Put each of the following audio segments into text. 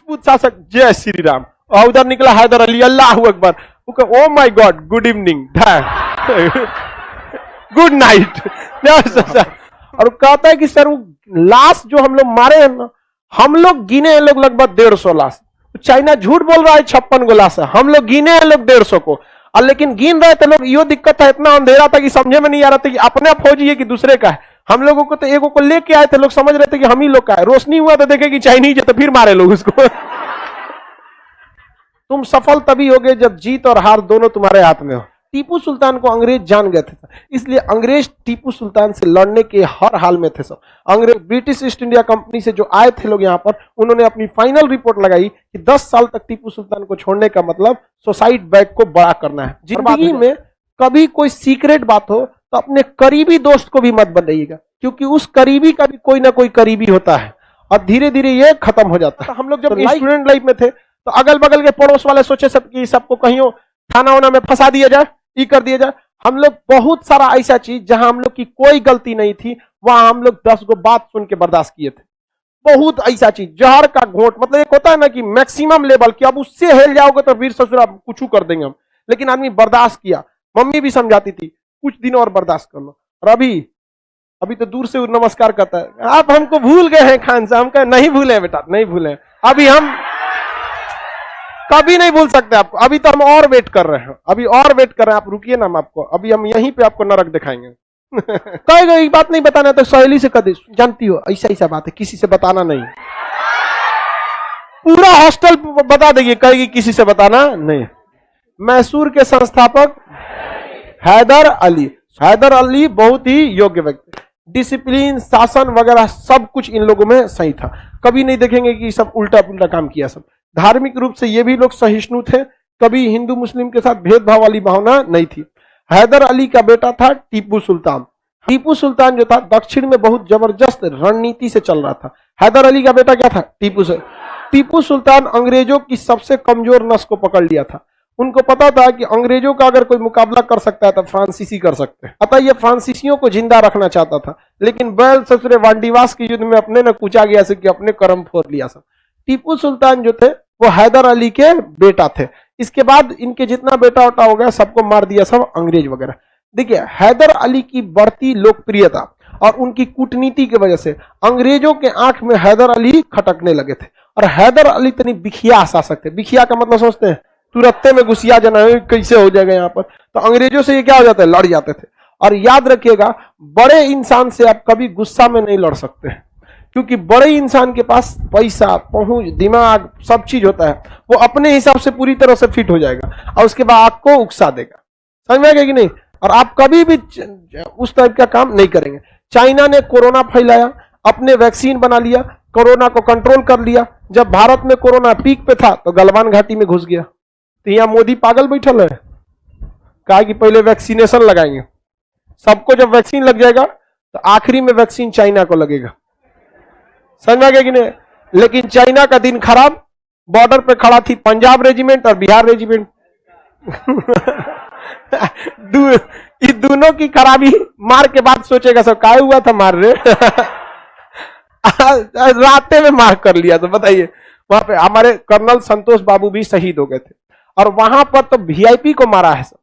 राजपूत शासक जय श्री राम, और उधर निकला हैदर अली, अल्लाह अकबर, oh my God, good evening, good night. और कहता है कि सर वो लाश जो हम लोग मारे हैं ना, हम लोग गिने हैं लोग लगभग 150 लाश। चाइना झूठ बोल रहा है 56 गो लाश है, हम लोग गिने हैं लोग 150 को, और लेकिन गिन रहे थे लोग। यो दिक्कत था, इतना अंधेरा था कि समझे में नहीं आ रहा था कि अपने फौजी है कि दूसरे का है। हम लोगों को तो एगो को लेके आए थे, लोग समझ रहे थे कि हम ही लोग का है। रोशनी हुआ तो देखे कि चाइनीज है, तो फिर मारे लोग उसको। तुम सफल तभी होगे जब जीत और हार दोनों तुम्हारे हाथ में हो। टीपू सुल्तान को अंग्रेज जान गए थे, इसलिए अंग्रेज टीपू सुल्तान से लड़ने के हर हाल में थे सब। अंग्रेज ब्रिटिश ईस्ट इंडिया कंपनी से जो आए थे लोग यहाँ पर, उन्होंने अपनी फाइनल रिपोर्ट लगाई कि 10 साल तक टीपू सुल्तान को छोड़ने का मतलब सुसाइड बैग को बड़ा करना है। जिंदगी में कभी कोई सीक्रेट बात हो तो अपने करीबी दोस्त को भी मत बताइएगा, क्योंकि उस करीबी का भी कोई ना कोई करीबी होता है, और धीरे धीरे ये खत्म हो जाता है। हम लोग जब स्टूडेंट लाइफ में थे तो अगल बगल के पड़ोस वाले सोचे सब कि सबको कहीं थाना वाना में फंसा दिया जाए, ये कर दिया जाए। हम लोग बहुत सारा ऐसा चीज जहां हम लोग की कोई गलती नहीं थी, वहां हम लोग 10 गो बात सुन के बर्दाश्त किए थे। बहुत ऐसा चीज, जहर का घोंट, मतलब एक होता है ना कि मैक्सिमम लेवल कि अब उससे हिल जाओगे तो वीर ससुर कुछ कर देंगे हम, लेकिन आदमी बर्दाश्त किया। मम्मी भी समझाती थी कुछ दिन और बर्दाश्त कर लो। और अभी तो दूर से नमस्कार करता है, आप हमको भूल गए हैं खान साहब। हम कहे नहीं भूले बेटा, नहीं भूले, अभी हम कभी नहीं भूल सकते आपको। अभी तो हम और वेट कर रहे हैं, अभी और वेट कर रहे हैं, आप रुकिए ना, हम आपको अभी हम यहीं पे आपको नरक दिखाएंगे। कहेगा ये बात नहीं बताना तो सहेली से कदे, जानती हो ऐसा ऐसा बात है, किसी से बताना नहीं। पूरा हॉस्टल बता देगी, कहेगी किसी से बताना नहीं। मैसूर के संस्थापक हैदर अली। हैदर अली बहुत ही योग्य व्यक्ति, डिसिप्लिन, शासन वगैरह सब कुछ इन लोगों में सही था। कभी नहीं देखेंगे कि सब उल्टा पुल्टा काम किया। सब धार्मिक रूप से ये भी लोग सहिष्णु थे, कभी हिंदू मुस्लिम के साथ भेदभाव वाली भावना नहीं थी। हैदर अली का बेटा था टीपू सुल्तान। टीपू सुल्तान जो था दक्षिण में बहुत जबरदस्त रणनीति से चल रहा था। हैदर अली का बेटा क्या था? टीपू सुल्तान अंग्रेजों की सबसे कमजोर नस को पकड़ लिया था। उनको पता था कि अंग्रेजों का अगर कोई मुकाबला कर सकता है तो फ्रांसीसी कर सकते हैं, अतः ये फ्रांसीसियों को जिंदा रखना चाहता था। लेकिन बैल ससुरे वांडीवास के युद्ध में अपने न कूचा गया से कि अपने कर्म फोड़ लिया सब। टीपू सुल्तान जो थे वो हैदर अली के बेटा थे। इसके बाद इनके जितना बेटा उटा हो गया सबको मार दिया सब अंग्रेज वगैरह। देखिए हैदर अली की बढ़ती लोकप्रियता और उनकी कूटनीति की वजह से अंग्रेजों के आंख में हैदर अली खटकने लगे थे। और हैदर अली तनी बिखिया शासक थे। बिखिया का मतलब सोचते हैं तुरत्ते में घुसिया जाना, कैसे हो जाएगा यहाँ पर। तो अंग्रेजों से ये क्या हो जाता है, लड़ जाते थे। और याद रखिएगा बड़े इंसान से आप कभी गुस्सा में नहीं लड़ सकते हैं, क्योंकि बड़े इंसान के पास पैसा, पहुंच, दिमाग, सब चीज होता है। वो अपने हिसाब से पूरी तरह से फिट हो जाएगा और उसके बाद आपको उकसा देगा। समझ में आ गया कि नहीं? और आप कभी भी उस टाइप का काम नहीं करेंगे। चाइना ने कोरोना फैलाया, अपने वैक्सीन बना लिया, कोरोना को कंट्रोल कर लिया। जब भारत में कोरोना पीक पे था तो गलवान घाटी में घुस गया। तो यहाँ मोदी पागल बैठल है, कहा कि पहले वैक्सीनेशन लगाएंगे सबको, जब वैक्सीन लग जाएगा तो आखिरी में वैक्सीन चाइना को लगेगा। समझ में गया कि नहीं? लेकिन चाइना का दिन खराब, बॉर्डर पे खड़ा थी पंजाब रेजिमेंट और बिहार रेजिमेंट। इस दोनों की खराबी मार के बाद सोचेगा सब काय हुआ था मार रहे। रास्ते में मार कर लिया। तो बताइए वहां पे हमारे कर्नल संतोष बाबू भी शहीद हो गए थे। और वहां पर तो वीआईपी को मारा है सब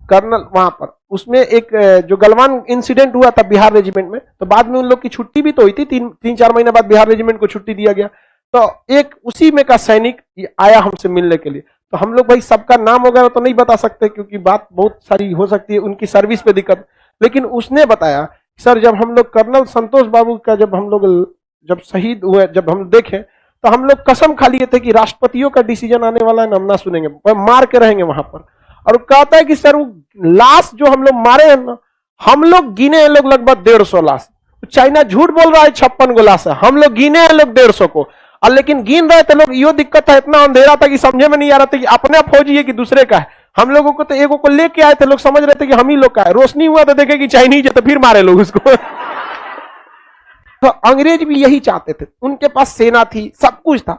कर्नल। वहां पर उसमें एक जो गलवान इंसिडेंट हुआ था बिहार रेजिमेंट में, तो बाद में उन लोग की छुट्टी भी तो हुई थी, 3-4 महीने बाद बिहार रेजिमेंट को छुट्टी दिया गया। तो एक उसी में का सैनिक आया हमसे मिलने के लिए। तो हम लोग भाई सबका नाम वगैरह तो नहीं बता सकते क्योंकि बात बहुत सारी हो सकती है, उनकी सर्विस पे दिक्कत। लेकिन उसने बताया सर जब हम लोग कर्नल संतोष बाबू का जब शहीद हुए, जब हम देखे तो हम लोग कसम खा लिए थे कि राष्ट्रपतियों का डिसीजन आने वाला है ना, हम ना सुनेंगे, मार के रहेंगे वहां पर। और कहता है कि सर वो लाश जो हम लोग मारे हैं ना, हम लोग गिने हैं लोग लगभग 150 लाश। चाइना झूठ बोल रहा है 56 गो लाश है, हम लोग गिने हैं लोग 150 को। और लेकिन गिन रहे थे लोग, यो दिक्कत था, इतना अंधेरा था कि समझे में नहीं आ रहा था कि अपने फौजी है कि दूसरे का है। हम लोगों को तो एगो को लेके आए थे, लोग समझ रहे थे कि हम ही लोग का है। रोशनी हुआ तो देखे कि चाइनीज है तो फिर मारे लोग उसको। तो अंग्रेज भी यही चाहते थे, उनके पास सेना थी, सब कुछ था।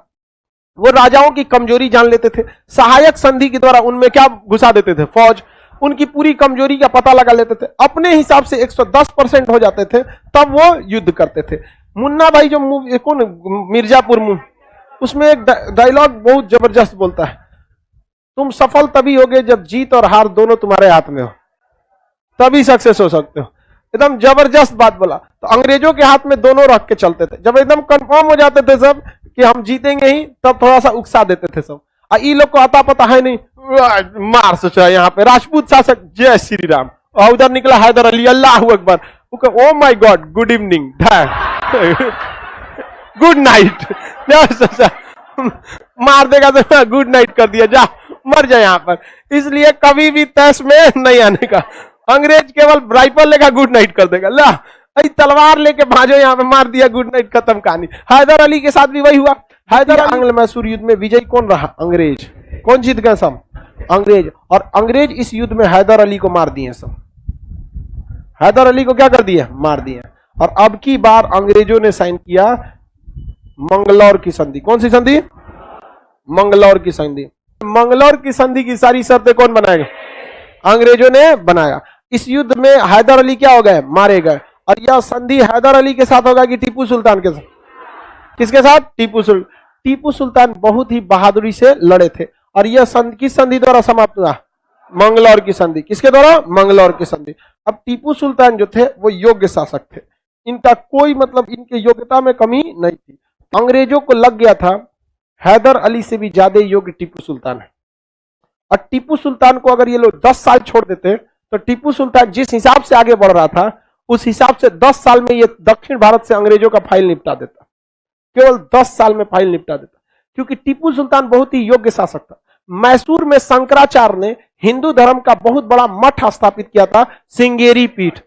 वो राजाओं की कमजोरी जान लेते थे, सहायक संधि के द्वारा उनमें क्या घुसा देते थे, फौज, उनकी पूरी कमजोरी का पता लगा लेते थे, अपने हिसाब से 110% हो जाते थे, तब वो युद्ध करते थे। मुन्ना भाई जो कौन मिर्जापुर उसमें एक डायलॉग बहुत जबरदस्त बोलता है, तुम सफल तभी होगे जब जीत और हार दोनों तुम्हारे हाथ में हो, तभी सक्सेस हो सकते हो। एकदम जबरदस्त बात बोला। तो अंग्रेजों के हाथ में दोनों रख के चलते थे। जब एकदम कंफर्म हो जाते थे सब कि हम जीतेंगे ही, तब थोड़ा सा उकसा देते थे सब। ई लोग को आता पता है नहीं, मार सोचा यहाँ पे राजपूत शासक जय श्री राम, और उधर निकला हैदर अली, अल्लाह अकबर, oh my God good evening good night, मार देगा तो गुड नाइट कर दिया, जा मर जाए यहाँ पर। इसलिए कभी भी तैश में नहीं आने का। अंग्रेज केवल राइफल लेगा गुड नाइट कर देगा, ला तलवार लेके भाजो यहाँ पे, मार दिया गुड नाइट, खत्म कहानी। हैदर अली के साथ भी वही हुआ। हैदर आंग्ल मैसूर युद्ध में विजयी कौन रहा? अंग्रेज। कौन जीत गए? सब अंग्रेज। और अंग्रेज इस युद्ध में हैदर अली को मार दिए सब। हैदर अली को क्या कर दिया? मार दिया। और अब की बार अंग्रेजों ने साइन किया मंगलौर की संधि। कौन सी संधि? मंगलौर की संधि। मंगलौर की संधि की सारी शर्तें कौन बनाएगा? अंग्रेजों ने बनाया। इस युद्ध में हैदर अली क्या हो गए? मारे गए। और यह संधि हैदर अली के साथ होगा कि टीपू सुल्तान के साथ? किसके साथ? टीपू सुल्तान। टीपू सुल्तान बहुत ही बहादुरी से लड़े थे। और यह संधि किस संधि द्वारा समाप्त हुआ? मंगलौर की संधि। किसके द्वारा? मंगलौर की संधि। अब टीपू सुल्तान जो थे वो योग्य शासक थे, इनका कोई मतलब इनके योग्यता में कमी नहीं थी। अंग्रेजों को लग गया था हैदर अली से भी ज्यादा योग्य टीपू सुल्तान है। और टीपू सुल्तान को अगर ये लोग 10 साल छोड़ देते तो टीपू सुल्तान जिस हिसाब से आगे बढ़ रहा था उस हिसाब से 10 साल में ये दक्षिण भारत से अंग्रेजों का फाइल निपटा देता। केवल 10 साल में फाइल निपटा देता, क्योंकि टीपू सुल्तान बहुत ही योग्य शासक था। मैसूर में शंकराचार्य ने हिंदू धर्म का बहुत बड़ा मठ स्थापित किया था, सिंगेरी पीठ।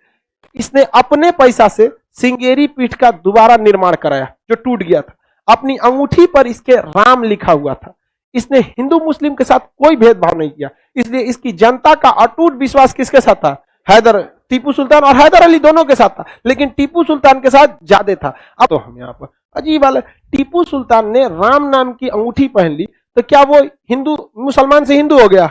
इसने अपने पैसा से सिंगेरी पीठ का दोबारा निर्माण कराया जो टूट गया था। अपनी अंगूठी पर इसके राम लिखा हुआ था। इसने हिंदू मुस्लिम के साथ कोई भेदभाव नहीं किया, इसलिए इसकी जनता का अटूट विश्वास किसके साथ था? टीपू सुल्तान और हैदर अली दोनों के साथ था, लेकिन टीपू सुल्तान के साथ ज्यादा था। अब तो हम यहाँ पर अजीब वाला, टीपू सुल्तान ने राम नाम की अंगूठी पहन ली तो क्या वो हिंदू मुसलमान से हिंदू हो गया?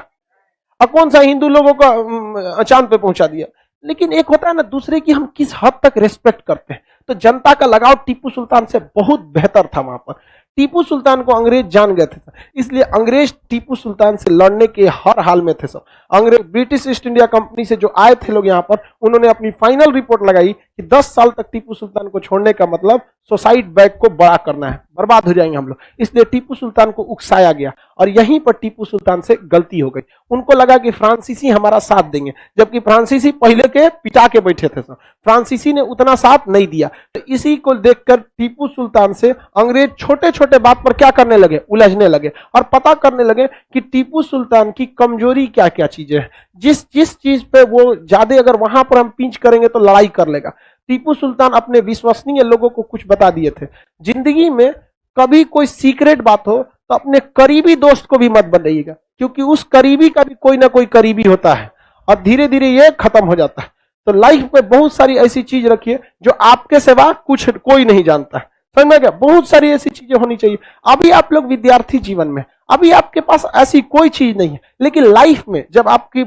और कौन सा हिंदू लोगों को चांद पे पहुंचा दिया? लेकिन एक होता है ना दूसरे की हम किस हद तक रिस्पेक्ट करते हैं। तो जनता का लगाव टीपू सुल्तान से बहुत बेहतर था वहां पर। टीपू सुल्तान को अंग्रेज जान गए थे, इसलिए अंग्रेज टीपू सुल्तान से लड़ने के हर हाल में थे सब। अंग्रेज ब्रिटिश ईस्ट इंडिया कंपनी से जो आए थे लोग यहाँ पर, उन्होंने अपनी फाइनल रिपोर्ट लगाई कि 10 साल तक टीपू सुल्तान को छोड़ने का मतलब सुसाइड बैग को बड़ा करना है, बर्बाद हो जाएंगे हम लोग। इसलिए टीपू सुल्तान को उकसाया गया और यहीं पर टीपू सुल्तान से गलती हो गई। उनको लगा कि फ्रांसीसी हमारा साथ देंगे, जबकि फ्रांसीसी पहले के पिटा के बैठे थे सब। फ्रांसीसी ने उतना साथ नहीं दिया। तो इसी को देखकर टीपू सुल्तान से अंग्रेज छोटे छोटे बात पर क्या करने लगे? उलझने लगे और पता करने लगे कि टीपू सुल्तान की कमजोरी क्या क्या चीजें हैं। जिस चीज पे वो ज्यादा अगर वहां पर हम पिंच करेंगे तो लड़ाई कर लेगा। टीपू सुल्तान अपने विश्वसनीय लोगों को कुछ बता दिए थे, जिंदगी में कभी कोई सीक्रेट बात हो तो अपने करीबी दोस्त को भी मत बताइएगा, क्योंकि उस करीबी का भी कोई ना कोई करीबी होता है और धीरे धीरे ये खत्म हो जाता है। तो लाइफ में बहुत सारी ऐसी चीज रखिए जो आपके सिवा कोई नहीं जानता है। समझ में गया? बहुत सारी ऐसी चीजें होनी चाहिए। अभी आप लोग विद्यार्थी जीवन में, अभी आपके पास ऐसी कोई चीज नहीं है, लेकिन लाइफ में जब आपकी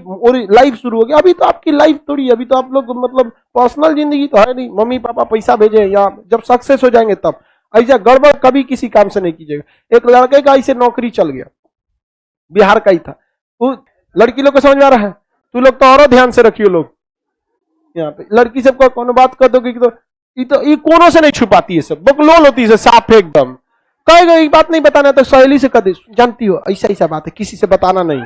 लाइफ शुरू होगी, अभी तो आपकी लाइफ थोड़ी, अभी तो आप लोग मतलब पर्सनल जिंदगी तो है नहीं, मम्मी पापा पैसा भेजे या जब सक्सेस हो जाएंगे तब। ऐसा गड़बड़ कभी किसी काम से नहीं कीजिएगा। एक लड़के का ऐसे नौकरी चल गया, बिहार का ही था, वो लड़की लोग को समझ में आ रहा है? तू लोग तो और ध्यान से रखियो लोग यहाँ पे। लड़की सबको कोनो बात कर दोगे तो ये कोनों से नहीं छुपाती है, सब बकलोल होती है, साफ एकदम। कहेगा ये बात नहीं बताना तो सहेली से कदे, जानती हो ऐसा ऐसा बात है, किसी से बताना नहीं।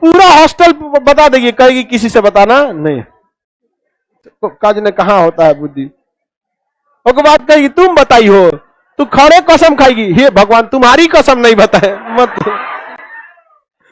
पूरा हॉस्टल बता देगी, कहेगी किसी से बताना नहीं। तो काज ने कहा होता है बुद्धि, वो बात कहेगी तुम बताई हो, तू खड़े कसम खाएगी, हे भगवान तुम्हारी कसम नहीं बताए मत।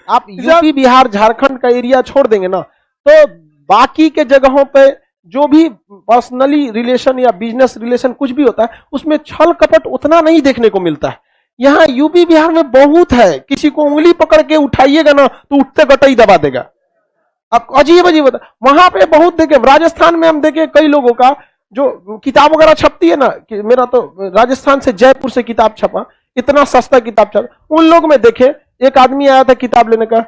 आप यूपी बिहार झारखंड का एरिया छोड़ देंगे ना, तो बाकी के जगहों पे जो भी पर्सनली रिलेशन या बिजनेस रिलेशन कुछ भी होता है, उसमें छल कपट उतना नहीं देखने को मिलता है। यहाँ यूपी बिहार में बहुत है, किसी को उंगली पकड़ के उठाइएगा ना तो उठते गटई दबा देगा। अब अजीब अजीब होता है वहां पे, बहुत देखे। राजस्थान में हम देखे कई लोगों का जो किताब वगैरह छपती है ना, कि मेरा तो राजस्थान से जयपुर से किताब छपा, इतना सस्ता किताब छपा। उन लोग में देखे एक आदमी आया था किताब लेने का,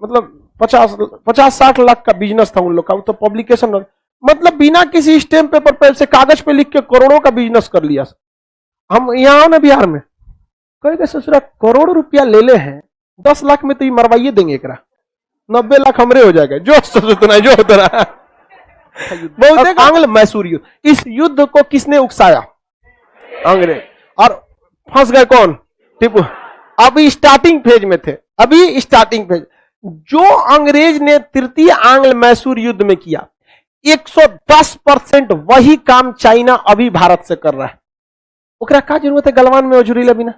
मतलब 50-60 लाख का बिजनेस था उन लोग का। तो पब्लिकेशन मतलब बिना किसी स्टैम्प पेपर पे से कागज पे लिख के करोड़ों का बिजनेस कर लिया। हम यहाँ आओ ना बिहार में, कहेगा ससुरा करोड़ रुपया ले ले हैं, 10 लाख में तो ये मरवाइए देंगे एकरा, 90 लाख हमरे हो जाएगा। जो सुना जो होता रहा बहुत आंग्ल मैसूर युद्ध। इस युद्ध को किसने उकसाया? अंग्रेज। और फंस गए कौन? टीपू। अभी स्टार्टिंग फेज में थे, अभी स्टार्टिंग फेज। जो अंग्रेज ने तृतीय आंग्ल मैसूर युद्ध में किया, 110% वही काम चाइना अभी भारत से कर रहा है। ओकरा का जरूरत है गलवान में उजरीला बिना,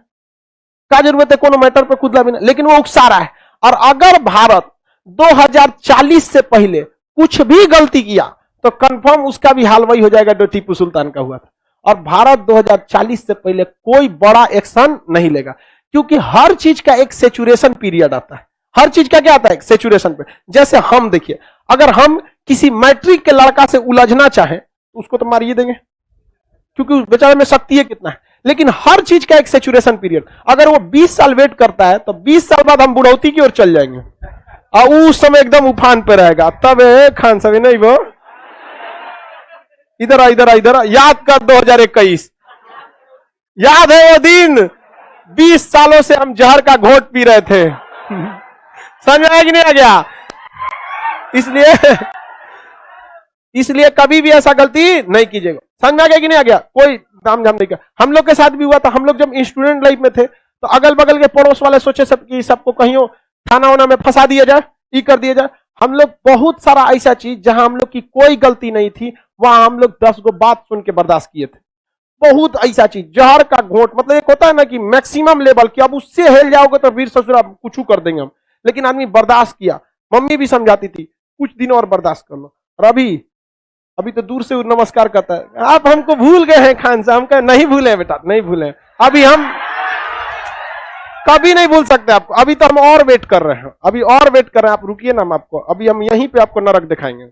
का जरूरत है कोनो मैटर पे कूदला बिना, लेकिन वो उकसा रहा है। और अगर भारत 2040 से पहले कुछ भी गलती किया तो कंफर्म उसका भी हाल वही हो जाएगा जो टीपू सुल्तान का हुआ था। और भारत 2040 से पहले कोई बड़ा एक्शन नहीं लेगा, क्योंकि हर चीज का एक सेचुरेशन पीरियड आता है। हर चीज का क्या आता है? सेचुरेशन पे। जैसे हम देखिए, अगर हम किसी मैट्रिक के लड़का से उलझना चाहें तो उसको तो मारिए देंगे, क्योंकि उस बेचारे में शक्ति है कितना है। लेकिन हर चीज का एक सेचुरेशन पीरियड, अगर वो 20 साल वेट करता है तो 20 साल बाद हम बुढ़ौती की ओर चल जाएंगे और उस समय एकदम उफान पे रहेगा। तब खान साहब नहीं वो इधर आ इधर आ इधर आ, याद कर 2021, याद है वो दिन? 20 सालों से हम जहर का घोट पी रहे थे। समझ में आया कि नहीं आ गया? इसलिए कभी भी ऐसा गलती नहीं कीजिएगा। समझ में आ गया कि नहीं आ गया? कोई दाम झाम नहीं किया। हम लोग के साथ भी हुआ था। हम लोग जब स्टूडेंट लाइफ में थे तो अगल बगल के पड़ोस वाले सोचे सब कि सबको कहीं थाना वाना में फंसा दिया जाए, ये कर दिया जाए। हम लोग बहुत सारा ऐसा चीज जहां हम लोग की कोई गलती नहीं थी, वहां हम लोग 10 गो बात सुन के बर्दाश्त किए थे। बहुत ऐसा चीज, जहर का घोट, मतलब एक होता है ना कि मैक्सिमम लेवल कि अब उससे हिल जाओगे तो वीर ससुरा कुछ कर देंगे हम, लेकिन आदमी बर्दाश्त किया। मम्मी भी समझाती थी कुछ दिन और बर्दाश्त कर लो। और अभी तो दूर से नमस्कार करता है, आप हमको भूल गए हैं खान साहब। हम कहे नहीं भूले बेटा, नहीं भूले, अभी हम कभी नहीं भूल सकते आपको। अभी तो हम और वेट कर रहे हैं, अभी और वेट कर रहे हैं। आप रुकिए ना, हम आपको अभी हम यहीं पे आपको नरक दिखाएंगे।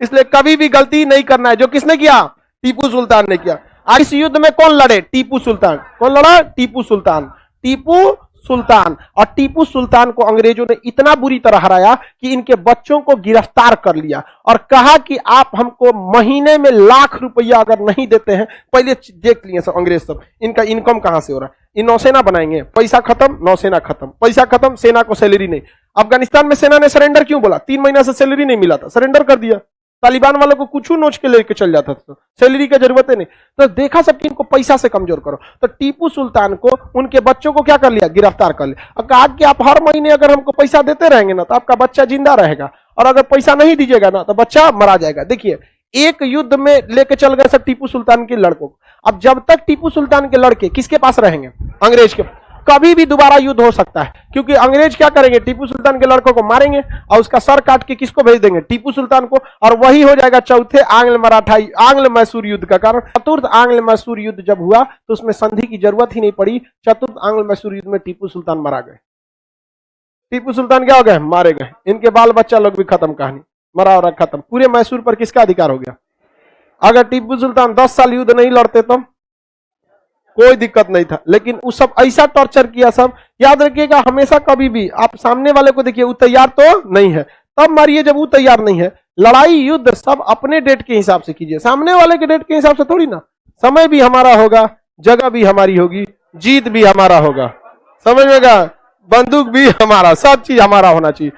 इसलिए कभी भी गलती नहीं करना है। जो किसने किया? टीपू सुल्तान ने किया। आज इस युद्ध में कौन लड़े? टीपू सुल्तान। कौन लड़ा? टीपू सुल्तान। टीपू सुल्तान। और टीपू सुल्तान को अंग्रेजों ने इतना बुरी तरह हराया कि इनके बच्चों को गिरफ्तार कर लिया और कहा कि आप हमको महीने में लाख रुपया अगर नहीं देते हैं, पहले देख लिए सब अंग्रेज सब इनका इनकम कहां से हो रहा है। ये नौसेना बनाएंगे, पैसा खत्म, नौसेना खत्म, पैसा खत्म, सेना को सैलरी नहीं। अफगानिस्तान में सेना ने सरेंडर क्यों बोला? 3 महीना से सैलरी नहीं मिला था, सरेंडर कर दिया। तालिबान वालों को कुछ नोच के लेके चल जाता था, सैलरी की जरूरत है नहीं। तो देखा सब कि इनको पैसा से कमजोर करो। तो टीपू सुल्तान को उनके बच्चों को क्या कर लिया? गिरफ्तार कर लिया और कहा कि आप हर महीने अगर हमको पैसा देते रहेंगे ना तो आपका बच्चा जिंदा रहेगा, और अगर पैसा नहीं दीजिएगा ना तो बच्चा मरा जाएगा। देखिए, एक युद्ध में लेके चल गए सब टीपू सुल्तान के लड़कों को। अब जब तक टीपू सुल्तान के लड़के किसके पास रहेंगे? अंग्रेज के। कभी भी दोबारा युद्ध हो सकता है, क्योंकि अंग्रेज क्या करेंगे? टीपू सुल्तान के लड़कों को मारेंगे और उसका सर काट के किसको भेज देंगे? टीपू सुल्तान को। और वही हो जाएगा चौथे आंग्ल मैसूर युद्ध का कारण। चतुर्थ आंग्ल मैसूर युद्ध जब हुआ तो उसमें संधि की जरूरत ही नहीं पड़ी। चतुर्थ आंग्ल मैसूर युद्ध में टीपू सुल्तान मारा गए। टीपू सुल्तान क्या हो गए? मारे गए। इनके बाल बच्चा लोग भी खत्म, कहानी मरा और खत्म। पूरे मैसूर पर किसका अधिकार हो गया? अगर टीपू सुल्तान 10 साल युद्ध नहीं लड़ते तो कोई दिक्कत नहीं था, लेकिन उस सब ऐसा टॉर्चर किया सब। याद रखिएगा, हमेशा कभी भी आप सामने वाले को देखिए, वो तैयार तो नहीं है तब मारिए जब वो तैयार नहीं है। लड़ाई युद्ध सब अपने डेट के हिसाब से कीजिए, सामने वाले के डेट के हिसाब से थोड़ी ना। समय भी हमारा होगा, जगह भी हमारी होगी, जीत भी हमारा होगा, समझ में गया? बंदूक भी हमारा, सब चीज हमारा होना चाहिए।